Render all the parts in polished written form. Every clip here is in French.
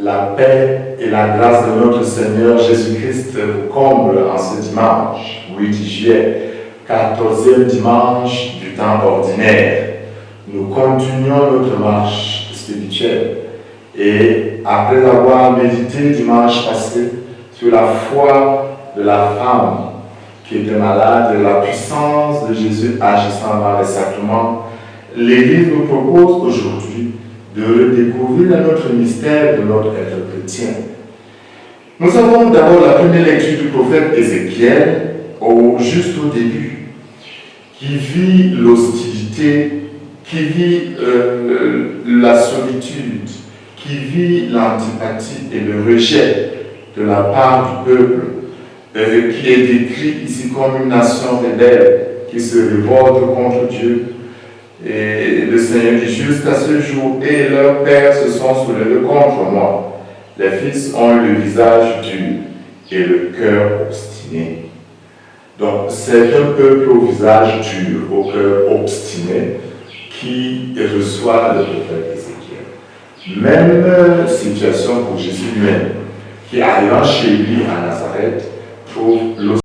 La paix et la grâce de notre Seigneur Jésus-Christ vous comblent en ce dimanche, 8 juillet, 14e dimanche du temps ordinaire. Nous continuons notre marche spirituelle et après avoir médité dimanche passé sur la foi de la femme qui était malade et la puissance de Jésus agissant dans les sacrements, l'Église nous propose aujourd'hui de redécouvrir notre mystère de notre être chrétien. Nous avons d'abord la première lecture du prophète Ézéchiel, juste au début, qui vit l'hostilité, qui vit la solitude, qui vit l'antipathie et le rejet de la part du peuple, qui est décrit ici comme une nation rebelle qui se révolte contre Dieu. Et le Seigneur dit, jusqu'à ce jour, et leurs pères se sont soulevés contre moi. Les fils ont le visage dur et le cœur obstiné. Donc, c'est un peuple au visage dur, au cœur obstiné, qui reçoit le prophète Ézéchiel. Même situation pour Jésus lui-même, qui arrivant chez lui à Nazareth, trouve l'hostilité.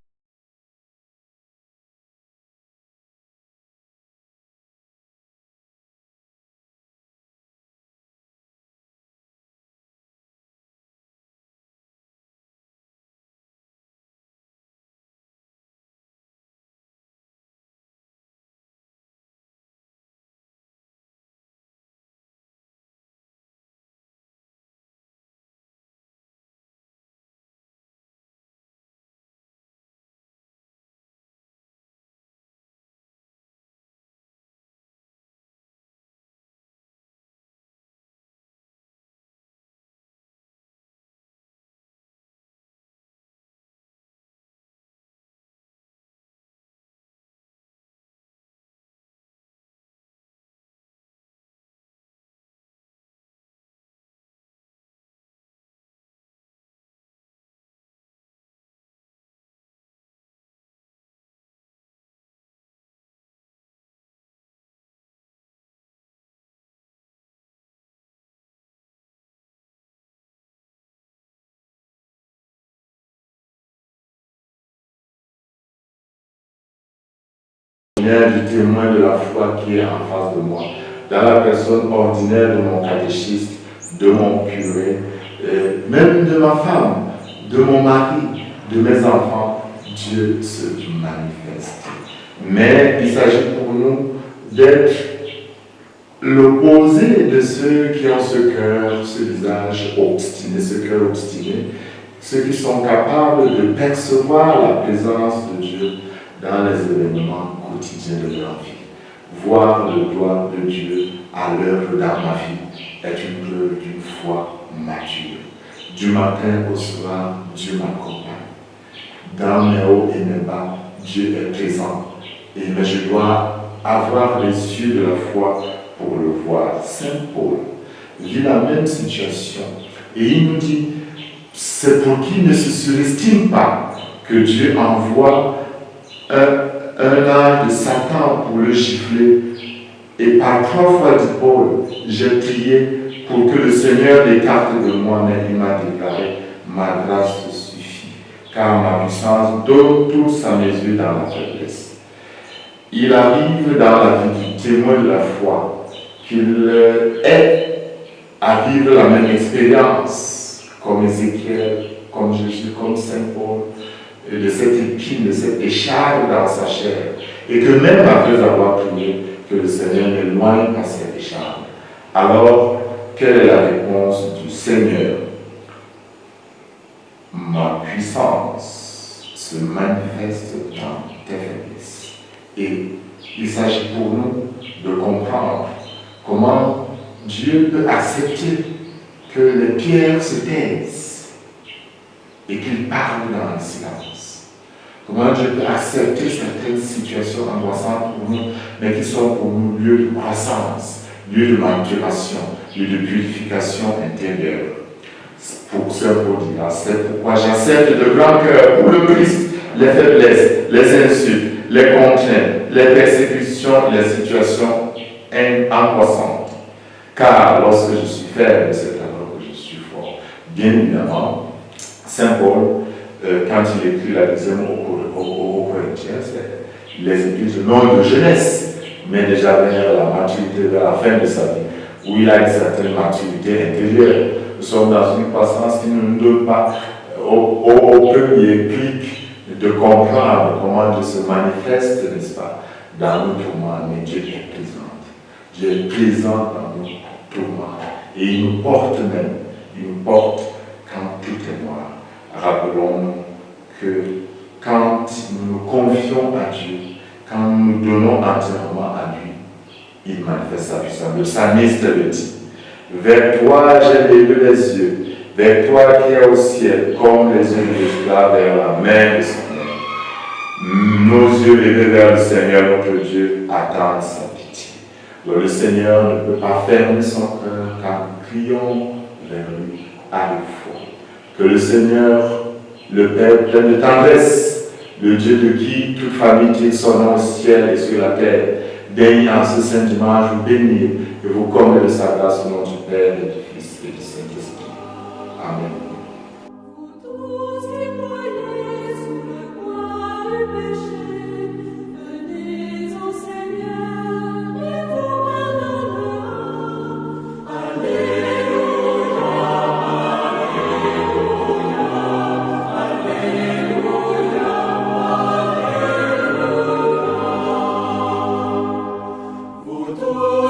Du témoin de la foi qui est en face de moi, dans la personne ordinaire de mon catéchiste, de mon curé, même de ma femme, de mon mari, de mes enfants, Dieu se manifeste. Mais il s'agit pour nous d'être l'opposé de ceux qui ont ce cœur, ce visage obstiné, ce cœur obstiné, ceux qui sont capables de percevoir la présence de Dieu dans les événements quotidiens de leur vie. Voir le doigt de Dieu à l'œuvre dans ma vie est une preuve d'une foi mature. Du matin au soir, Dieu m'accompagne. Dans mes hauts et mes bas, Dieu est présent. Mais je dois avoir les yeux de la foi pour le voir. Saint Paul vit la même situation. Et il nous dit, c'est pour qu'il ne se surestime pas que Dieu envoie un ange de Satan pour le gifler. Et par 3 fois, dit Paul, j'ai prié pour que le Seigneur l'écarte de moi, mais il m'a déclaré, ma grâce te suffit, car ma puissance donne toute sa mesure dans la faiblesse. Il arrive dans la vie du témoin de la foi qu'il est à vivre la même expérience, comme Ézéchiel, comme Jésus, comme Saint Paul, de cette épine, de cette écharpe dans sa chair, et que même après avoir prié, que le Seigneur n'éloigne pas cette écharpe. Alors, quelle est la réponse du Seigneur? Ma puissance se manifeste dans tes faiblesses. Et il s'agit pour nous de comprendre comment Dieu peut accepter que les pierres se taisent et qu'il parle dans le silence. Comment Dieu peut accepter certaines situations angoissantes pour nous, mais qui sont pour nous lieu de croissance, lieu de maturation, lieu de purification intérieure. Pour ce pour dire, c'est pourquoi j'accepte de grand cœur pour le Christ les faiblesses, les insultes, les contraintes, les persécutions, les situations angoissantes. Car lorsque je suis faible, c'est alors que je suis fort. Bien évidemment, Saint Paul, quand il écrit la deuxième aux Corinthiens, c'est les épîtres non de jeunesse, mais déjà vers la maturité, vers la fin de sa vie, où il a une certaine maturité intérieure. Nous sommes dans une croissance qui ne nous donne pas au premier clic de comprendre comment Dieu se manifeste, n'est-ce pas, dans nos tourments, mais Dieu est présent. Dieu est présent dans nos tourments. Et il nous porte même, il nous porte quand tout est noir. Rappelons-nous que quand nous nous confions à Dieu, quand nous nous donnons entièrement à lui, il manifeste sa puissance. Le psalmiste le dit. Vers toi j'ai levé les yeux, vers toi qui es au ciel, comme les yeux de l'esclave vers la main du Seigneur. Nos yeux levés vers le Seigneur, notre Dieu, attendent sa pitié. Donc, le Seigneur ne peut pas fermer son cœur car nous crions vers lui à la fois. Que le Seigneur, le Père plein de tendresse, le Dieu de qui toute famille tire son nom au ciel et sur la terre, daigne en ce saint dimanche vous bénir et vous combler de sa grâce au nom du Père et du Fils et du Saint-Esprit. Amen. Vous tous